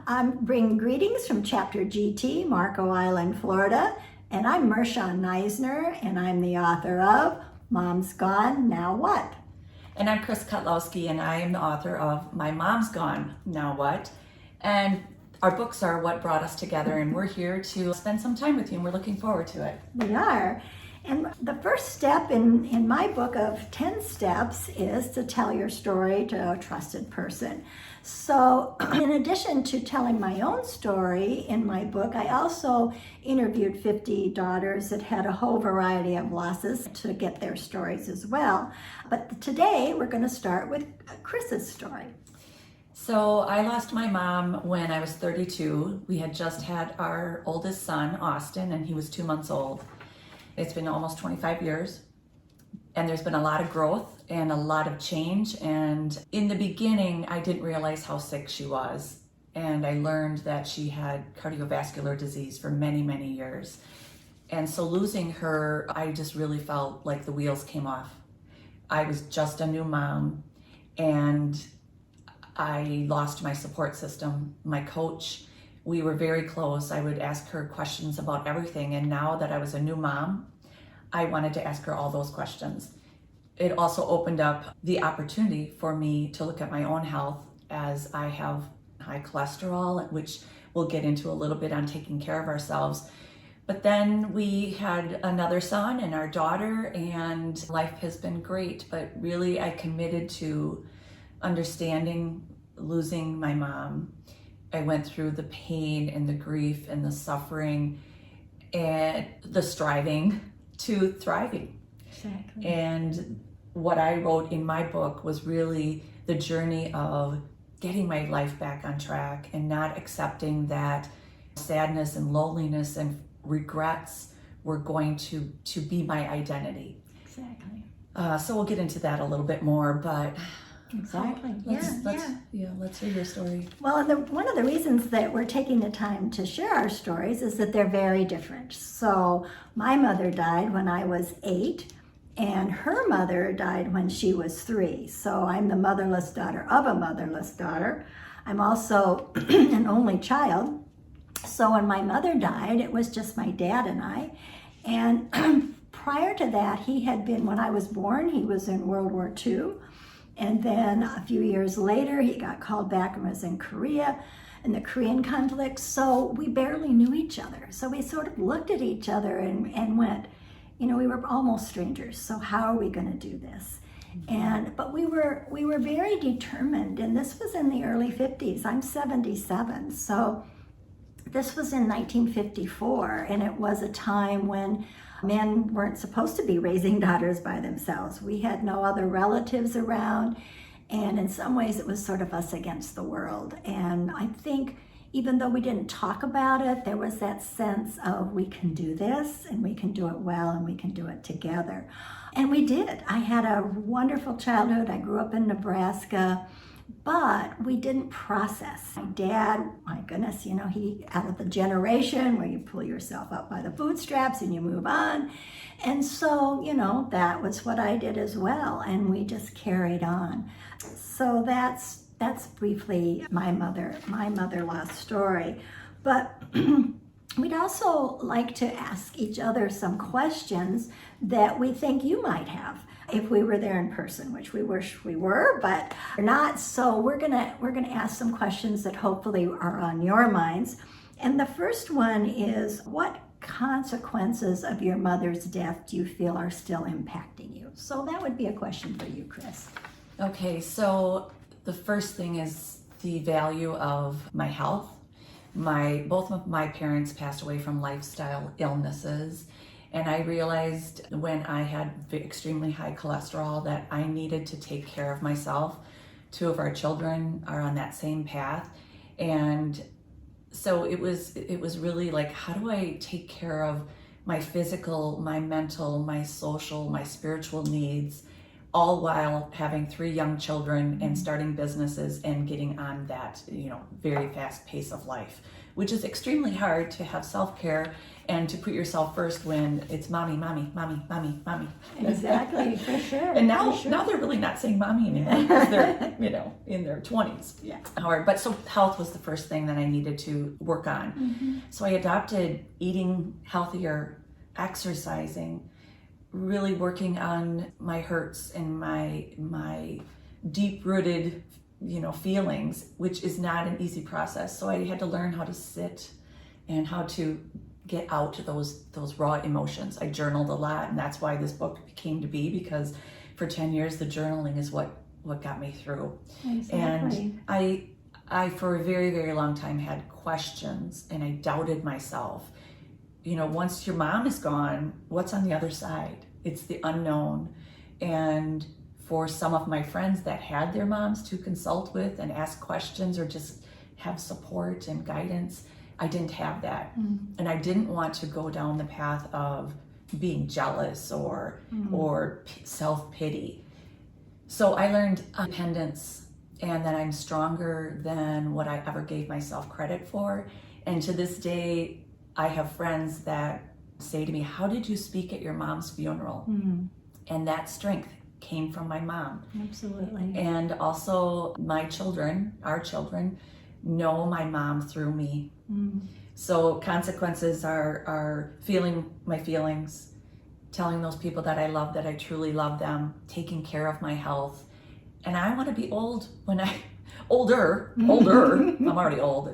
I'm bringing greetings from Chapter GT, Marco Island, Florida, and I'm Mershon, and I'm the author of Mom's Gone, Now What? And I'm Chris Kotlowski, and I am the author of My Mom's Gone, Now What? And our books are what brought us together, and we're here to spend some time with you, and we're looking forward to it. We are. And the first step in my book of 10 steps is to tell your story to a trusted person. So in addition to telling my own story in my book, I also interviewed 50 daughters that had a whole variety of losses to get their stories as well. But today we're going to start with Chris's story. So I lost my mom when I was 32. We had just had our oldest son, Austin, and he was 2 months old. It's been almost 25 years, and there's been a lot of growth and a lot of change. And in the beginning, I didn't realize how sick she was. And I learned that she had cardiovascular disease for many, many years. And so losing her, I just really felt like the wheels came off. I was just a new mom, and I lost my support system, my coach. We were very close. I would ask her questions about everything. And now that I was a new mom, I wanted to ask her all those questions. It also opened up the opportunity for me to look at my own health, as I have high cholesterol, which we'll get into a little bit on taking care of ourselves. But then we had another son and our daughter, and life has been great. But really, I committed to understanding losing my mom. I went through the pain and the grief and the suffering and the striving to thriving. Exactly. And what I wrote in my book was really the journey of getting my life back on track and not accepting that sadness and loneliness and regrets were going to be my identity. Exactly. So we'll get into that a little bit more, but Exactly. Let's hear your story. Well, one of the reasons that we're taking the time to share our stories is that they're very different. So my mother died when I was 8, and her mother died when she was 3. So I'm the motherless daughter of a motherless daughter. I'm also an only child. So when my mother died, it was just my dad and I. And prior to that, he had been, when I was born, he was in World War II. And then a few years later, he got called back and was in Korea, in the Korean conflict. So we barely knew each other. So we sort of looked at each other and went, we were almost strangers. So how are we going to do this? But we were very determined. And this was in the early 50s. I'm 77. So this was in 1954. And it was a time when men weren't supposed to be raising daughters by themselves. We had no other relatives around, and in some ways it was sort of us against the world. And I think even though we didn't talk about it, there was that sense of we can do this, and we can do it well, and we can do it together. And we did. I had a wonderful childhood. I grew up in Nebraska, but we didn't process. My dad, my goodness, he out of the generation where you pull yourself up by the bootstraps and you move on. And so, that was what I did as well. And we just carried on. So that's briefly my mother-in-law's story. But we'd also like to ask each other some questions that we think you might have if we were there in person, which we wish we were, but we're not. So we're gonna ask some questions that hopefully are on your minds. And the first one is, what consequences of your mother's death do you feel are still impacting you? So that would be a question for you, Chris. Okay, so the first thing is the value of my health. Both of my parents passed away from lifestyle illnesses. And I realized when I had extremely high cholesterol that I needed to take care of myself. 2 of our children are on that same path. And so it was really like, how do I take care of my physical, my mental, my social, my spiritual needs, all while having 3 young children and starting businesses and getting on that, very fast pace of life, which is extremely hard to have self-care and to put yourself first when it's mommy, mommy, mommy, mommy, mommy. Exactly, for sure. And now, for sure. now they're really not saying mommy anymore because they're, in their 20s. Yeah. Hard. But so health was the first thing that I needed to work on. Mm-hmm. So I adopted eating healthier, exercising, really working on my hurts and my deep-rooted, feelings, which is not an easy process. So I had to learn how to sit and how to get out those raw emotions. I journaled a lot, and that's why this book came to be, because for 10 years the journaling is what got me through. Exactly. And I for a very, very long time had questions, and I doubted myself. Once your mom is gone, what's on the other side? It's the unknown. And for some of my friends that had their moms to consult with and ask questions or just have support and guidance, I didn't have that. And I didn't want to go down the path of being jealous or self-pity. So I learned independence, and that I'm stronger than what I ever gave myself credit for. And to this day, I have friends that say to me, how did you speak at your mom's funeral? And that strength came from my mom. Absolutely. And also our children, know my mom through me. So consequences are feeling my feelings, telling those people that I love, that I truly love them, taking care of my health. And I want to be older. I'm already old,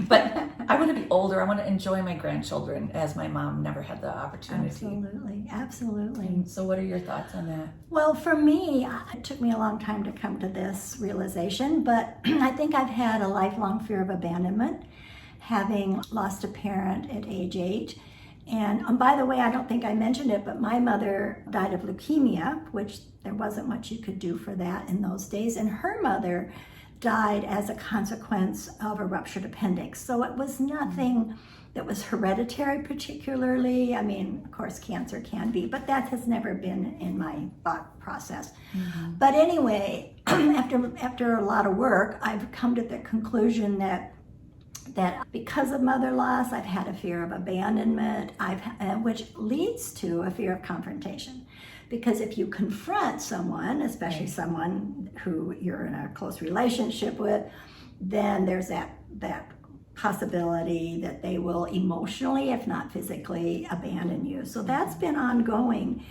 but I want to be older. I want to enjoy my grandchildren as my mom never had the opportunity. Absolutely. So what are your thoughts on that? Well, for me, it took me a long time to come to this realization, but I think I've had a lifelong fear of abandonment, having lost a parent at age 8. And by the way, I don't think I mentioned it, but my mother died of leukemia, which there wasn't much you could do for that in those days. And her mother died as a consequence of a ruptured appendix. So it was nothing that was hereditary particularly. I mean, of course, cancer can be, but that has never been in my thought process. But anyway, after a lot of work, I've come to the conclusion that because of mother loss, I've had a fear of abandonment, which leads to a fear of confrontation. Because if you confront someone, especially someone who you're in a close relationship with, then there's that possibility that they will emotionally, if not physically, abandon you. So that's been ongoing.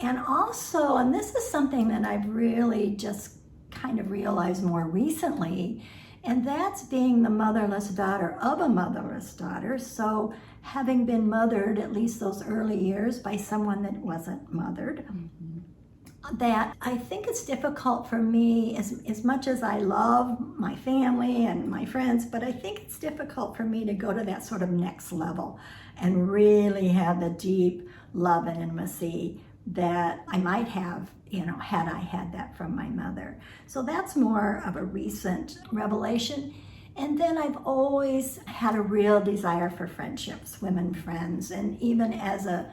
And also, and this is something that I've really just kind of realized more recently, and that's being the motherless daughter of a motherless daughter. So having been mothered, at least those early years, by someone that wasn't mothered, that I think it's difficult for me, as much as I love my family and my friends, but I think it's difficult for me to go to that sort of next level and really have the deep love and intimacy that I might have, had I had that from my mother. So that's more of a recent revelation. And then I've always had a real desire for friendships, women friends. And even as a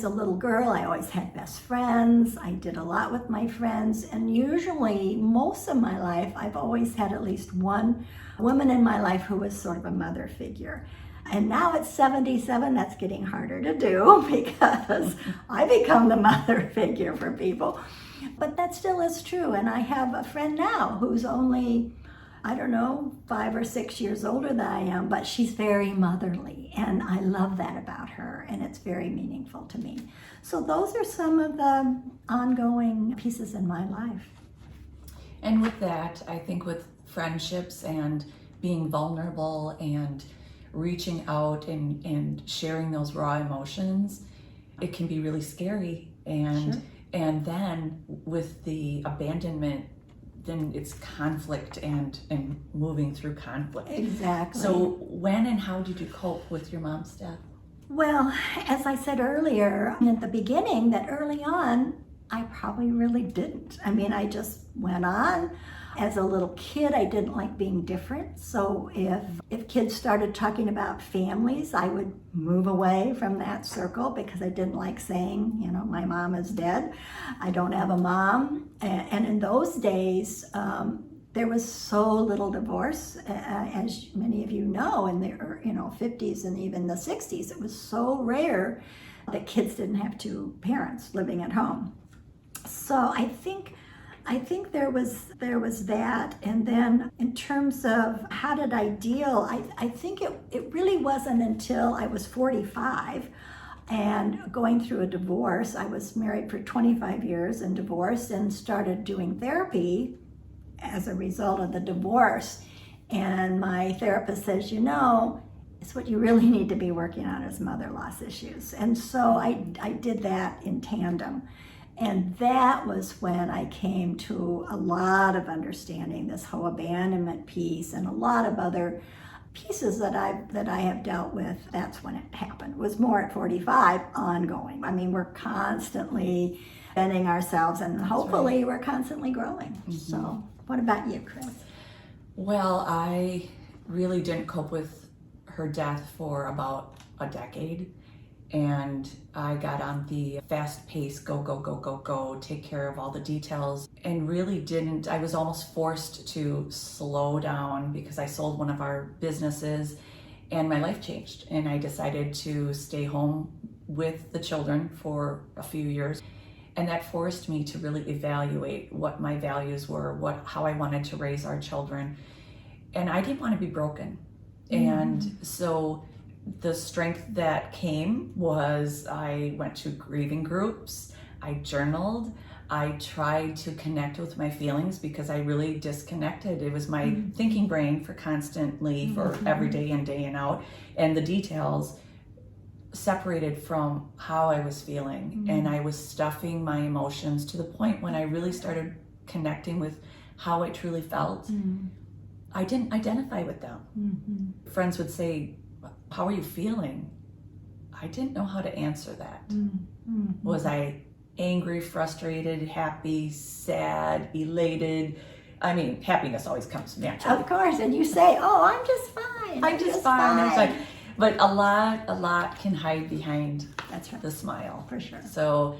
little girl, I always had best friends. I did a lot with my friends. And usually, most of my life, I've always had at least one woman in my life who was sort of a mother figure. And now at 77, that's getting harder to do because I become the mother figure for people. But that still is true. And I have a friend now who's only, 5 or 6 years older than I am, but she's very motherly. And I love that about her. And it's very meaningful to me. So those are some of the ongoing pieces in my life. And with that, I think with friendships and being vulnerable and reaching out and sharing those raw emotions, it can be really scary. And then with the abandonment, then it's conflict and moving through conflict. Exactly. So when and how did you cope with your mom's death? Well, as I said earlier, at the beginning, that early on, I probably really didn't. I mean, I just went on. As a little kid, I didn't like being different. So if kids started talking about families, I would move away from that circle because I didn't like saying, my mom is dead. I don't have a mom. And in those days, there was so little divorce, as many of you know, in the 50s and even the 60s. It was so rare that kids didn't have two parents living at home. So I think there was that. And then in terms of how did I deal, I think it really wasn't until I was 45 and going through a divorce. I was married for 25 years and divorced and started doing therapy as a result of the divorce. And my therapist says, it's what you really need to be working on is mother loss issues. And so I did that in tandem. And that was when I came to a lot of understanding this whole abandonment piece and a lot of other pieces that I have dealt with. That's when it happened. It was more at 45, ongoing. I mean, we're constantly bending ourselves, and hopefully we're constantly growing. Mm-hmm. So what about you, Chris? Well, I really didn't cope with her death for about a decade. And I got on the fast pace, go, take care of all the details, and really didn't. I was almost forced to slow down because I sold one of our businesses and my life changed. And I decided to stay home with the children for a few years. And that forced me to really evaluate what my values were, how I wanted to raise our children. And I didn't want to be broken. Mm-hmm. And so the strength that came was I went to grieving groups, I journaled, I tried to connect with my feelings because I really disconnected. It was my thinking brain for constantly, for every day in, day and out, and the details separated from how I was feeling. And I was stuffing my emotions to the point when I really started connecting with how I truly felt. I didn't identify with them. Friends would say, "How are you feeling?" I didn't know how to answer that. Was I angry, frustrated, happy, sad, elated? I mean, happiness always comes naturally. Of course, and you say, "Oh, I'm just fine. I'm just fine." But a lot can hide behind the smile. For sure. So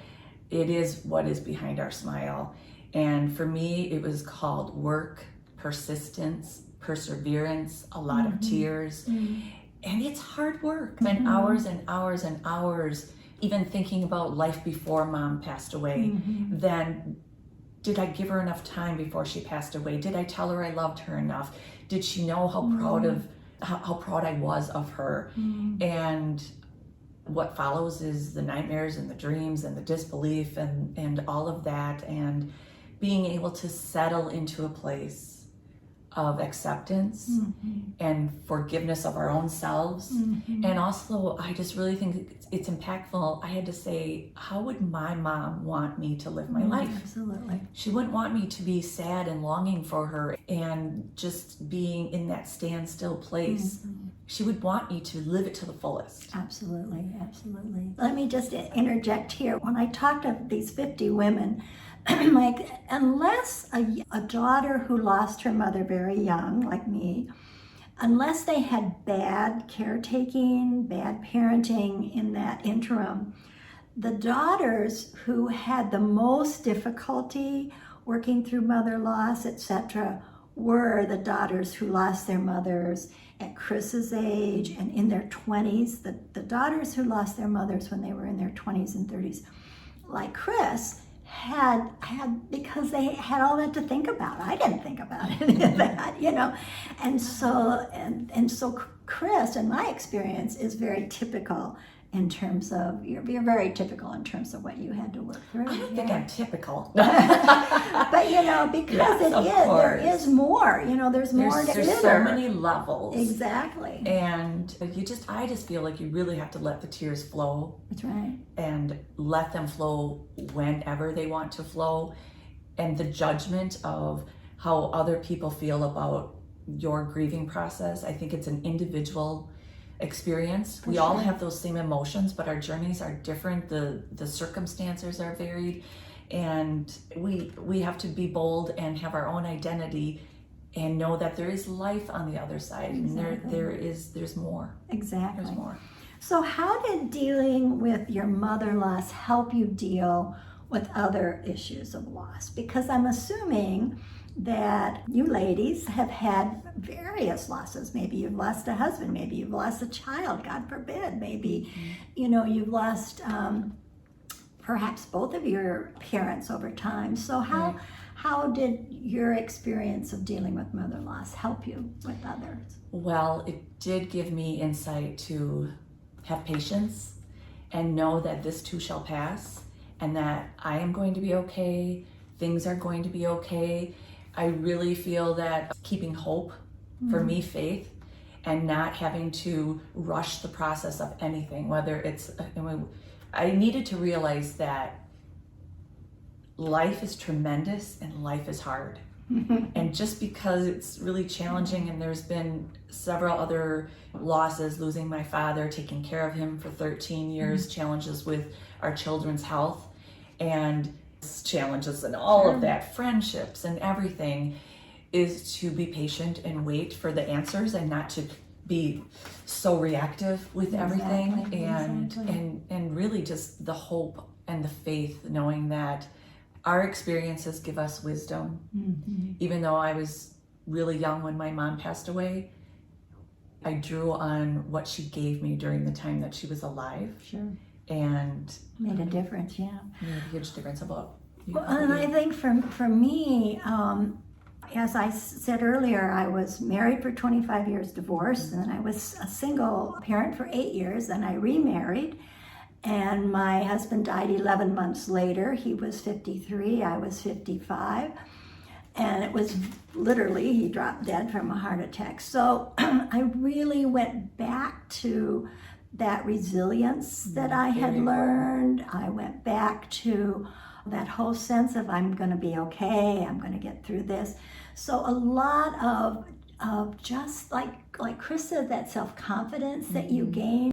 it is what is behind our smile. And for me, it was called work, persistence, perseverance, a lot of tears. And it's hard work. And hours and hours and hours, even thinking about life before Mom passed away. Then, did I give her enough time before she passed away? Did I tell her I loved her enough? Did she know how proud I was of her? And what follows is the nightmares and the dreams and the disbelief and all of that, and being able to settle into a place of acceptance and forgiveness of our own selves. And also, I just really think it's impactful. I had to say, how would my mom want me to live my life? Absolutely. She wouldn't want me to be sad and longing for her and just being in that standstill place. She would want me to live it to the fullest. Absolutely, absolutely. Let me just interject here. When I talk to these 50 women, like, unless a daughter who lost her mother very young, like me, unless they had bad caretaking, bad parenting in that interim, the daughters who had the most difficulty working through mother loss, etc., were the daughters who lost their mothers at Chris's age and in their 20s. The daughters who lost their mothers when they were in their 20s and 30s, like Chris, had because they had all that to think about. I didn't think about any of that, and so Chris, in my experience, is very typical in terms of you're very typical in terms of what you had to work through. I don't think I'm typical, but because there is more. There's more to There's so many levels. Exactly. And I just feel like you really have to let the tears flow. That's right. And let them flow whenever they want to flow. And the judgment of how other people feel about your grieving process, I think it's an individual experience. We all have those same emotions, but our journeys are different. The circumstances are varied, and we have to be bold and have our own identity and know that there is life on the other side. Exactly. And there's more. Exactly. There's more. So how did dealing with your mother loss help you deal with other issues of loss? Because I'm assuming that you ladies have had various losses. Maybe you've lost a husband, maybe you've lost a child, God forbid. Maybe, you've lost perhaps both of your parents over time. So how did your experience of dealing with mother loss help you with others? Well, it did give me insight to have patience and know that this too shall pass, and that I am going to be okay. Things are going to be okay. I really feel that keeping hope, for me, faith, and not having to rush the process of anything, whether it's, I needed to realize that life is tremendous and life is hard. And just because it's really challenging, and there's been several other losses, losing my father, taking care of him for 13 years, challenges with our children's health, and challenges and all of that, friendships and everything, is to be patient and wait for the answers and not to be so reactive with everything. And really just the hope and the faith, knowing that our experiences give us wisdom. Even though I was really young when my mom passed away, I drew on what she gave me during the time that she was alive. Sure. And Made a difference, yeah. made a huge difference about Well, and I think for me, as I said earlier, I was married for 25 years, divorced, and then I was a single parent for 8 years, and I remarried. And my husband died 11 months later. He was 53, I was 55. And it was literally, he dropped dead from a heart attack. So I really went back to that resilience that I had learned. I went back to that whole sense of I'm going to be okay, I'm going to get through this. So a lot of just like Chris said, that self-confidence that you gain.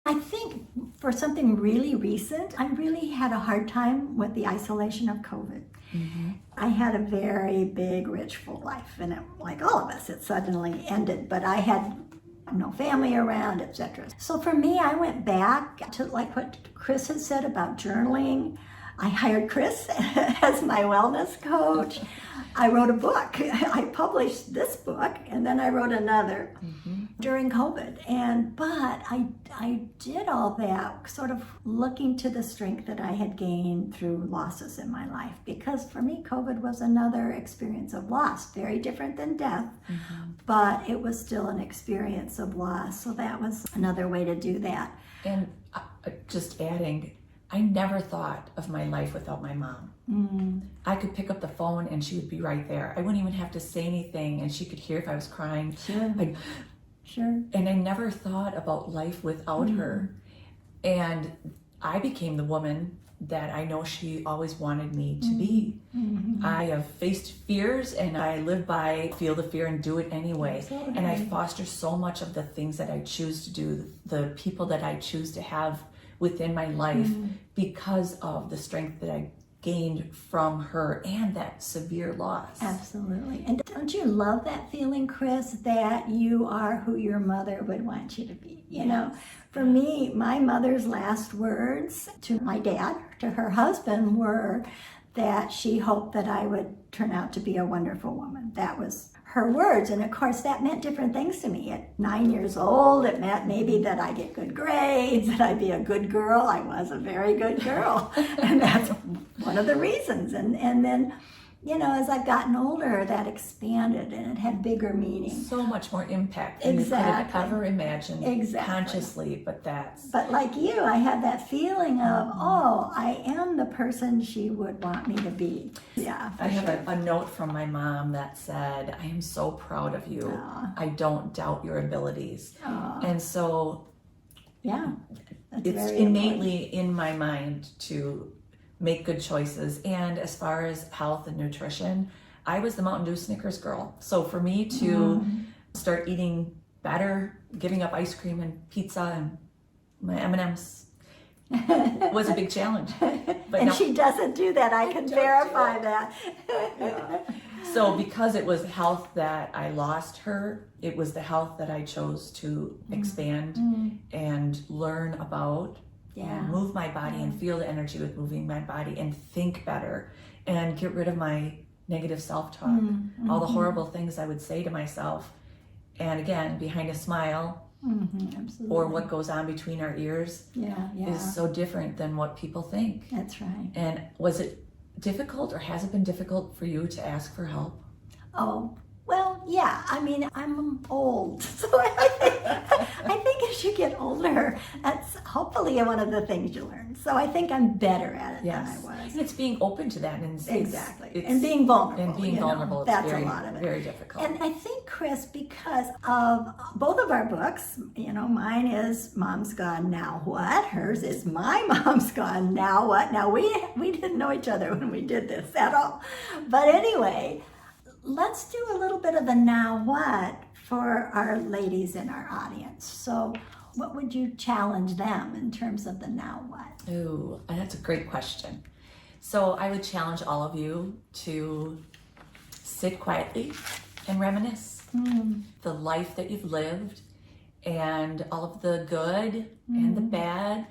I think for something really recent, I really had a hard time with the isolation of COVID. I had a very big, rich, full life, and like all of us, it suddenly ended, but I had no family around, etc. So for me, I went back to like what Chris had said about journaling. I hired Chris as my wellness coach. I wrote a book. I published this book, and then I wrote another during COVID. But I did all that sort of looking to the strength that I had gained through losses in my life. Because for me, COVID was another experience of loss, very different than death, but it was still an experience of loss. So that was another way to do that. And just adding, I never thought of my life without my mom. I could pick up the phone and she would be right there. I wouldn't even have to say anything, and she could hear if I was crying. Sure. And I never thought about life without her. And I became the woman that I know she always wanted me to be. I have faced fears, and I live by feel the fear and do it anyway. Absolutely. And I foster so much of the things that I choose to do, the people that I choose to have within my life, because of the strength that I gained from her and that severe loss. Absolutely. And don't you love that feeling, Chris, that you are who your mother would want you to be? You know, for me, my mother's last words to my dad, to her husband, were that she hoped that I would turn out to be a wonderful woman. That was her words. And of course, that meant different things to me. At 9 years old, it meant maybe that I get good grades, that I'd be a good girl. I was a very good girl. And that's one of the reasons. And then, you know, as I've gotten older, that expanded and it had bigger meaning. So much more impact than you could have ever imagined consciously, but that's... But like you, I had that feeling of, oh, I am the person she would want me to be. Yeah, I have a note from my mom that said, I am so proud of you. I don't doubt your abilities. And so yeah, it's innately in my mind to make good choices. And as far as health and nutrition, I was the Mountain Dew Snickers girl. So for me to start eating better, giving up ice cream and pizza and my M&Ms was a big challenge. But and she doesn't do that. I can verify that. So because it was health that I lost her, it was the health that I chose to expand and learn about. And move my body and feel the energy with moving my body and think better and get rid of my negative self-talk, all the horrible things I would say to myself. And again, behind a smile, Absolutely. or what goes on between our ears is so different than what people think. That's right. And was it difficult, or has it been difficult for you to ask for help? Oh, well, yeah. I mean, I'm old, so I think as you get older, that's hopefully one of the things you learn. So I think I'm better at it than I was. And it's being open to that, and Exactly. And being vulnerable. And being vulnerable, that's very, a lot of it. Very difficult. And I think, Chris, because of both of our books, mine is Mom's Gone, Now What? Hers is My Mom's Gone, Now What? Now, we didn't know each other when we did this at all. But anyway, let's do a little bit of the now what for our ladies in our audience. So what would you challenge them in terms of the now what? Ooh, that's a great question. So I would challenge all of you to sit quietly and reminisce the life that you've lived, and all of the good and the bad,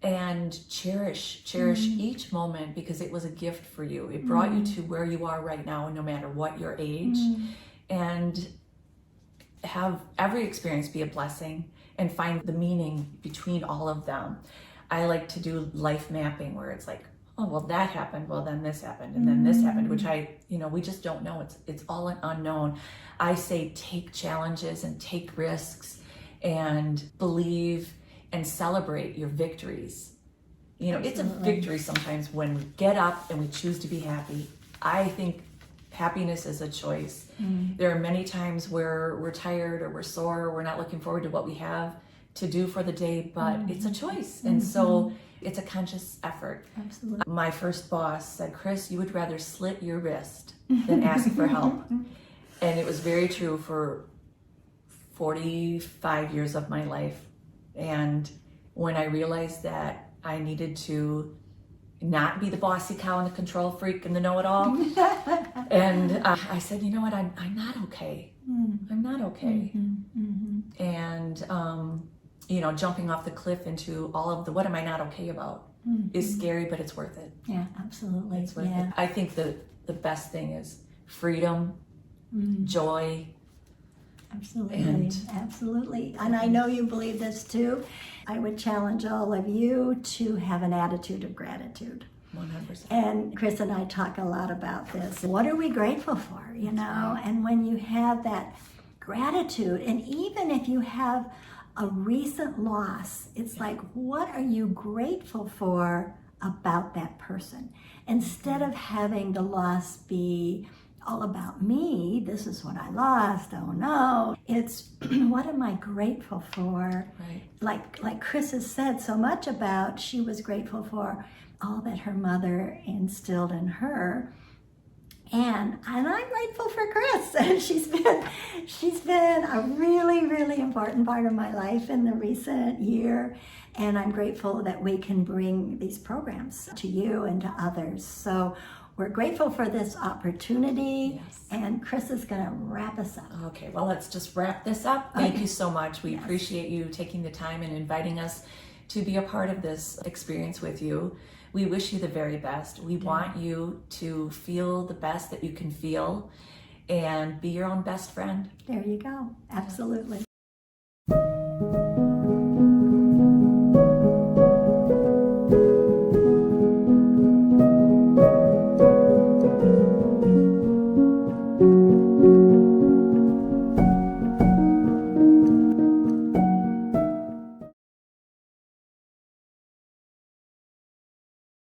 and cherish each moment, because it was a gift for you. It brought you to where you are right now, no matter what your age, and have every experience be a blessing, and find the meaning between all of them. I like to do life mapping, where it's like, oh, well, that happened, well, then this happened, and then this happened, which we just don't know. It's all an unknown. I say take challenges and take risks and believe and celebrate your victories. It's a victory sometimes when we get up and we choose to be happy. I think happiness is a choice. There are many times where we're tired, or we're sore, or we're not looking forward to what we have to do for the day, but it's a choice. And so it's a conscious effort. Absolutely. My first boss said, Chris, you would rather slit your wrist than ask for help. And it was very true for 45 years of my life. And when I realized that I needed to not be the bossy cow and the control freak and the know-it-all, and I said, you know what, I'm not okay. I'm not okay. And jumping off the cliff into all of the what am I not okay about is scary, but it's worth it. Yeah, absolutely. It's worth it. I think the best thing is freedom, joy. Absolutely, absolutely. And I know you believe this too. I would challenge all of you to have an attitude of gratitude. 100%. And Chris and I talk a lot about this. What are we grateful for, And when you have that gratitude, and even if you have a recent loss, it's like, what are you grateful for about that person? Instead of having the loss be all about me, this is what I lost, oh no. It's what am I grateful for? Right. Like Chris has said so much about, she was grateful for all that her mother instilled in her. And I'm grateful for Chris. And she's been a really, really important part of my life in the recent year. And I'm grateful that we can bring these programs to you and to others. So we're grateful for this opportunity, and Chris is going to wrap us up. Okay, well, let's just wrap this up. Thank you so much. We appreciate you taking the time and inviting us to be a part of this experience with you. We wish you the very best. We want you to feel the best that you can feel, and be your own best friend. There you go. Absolutely.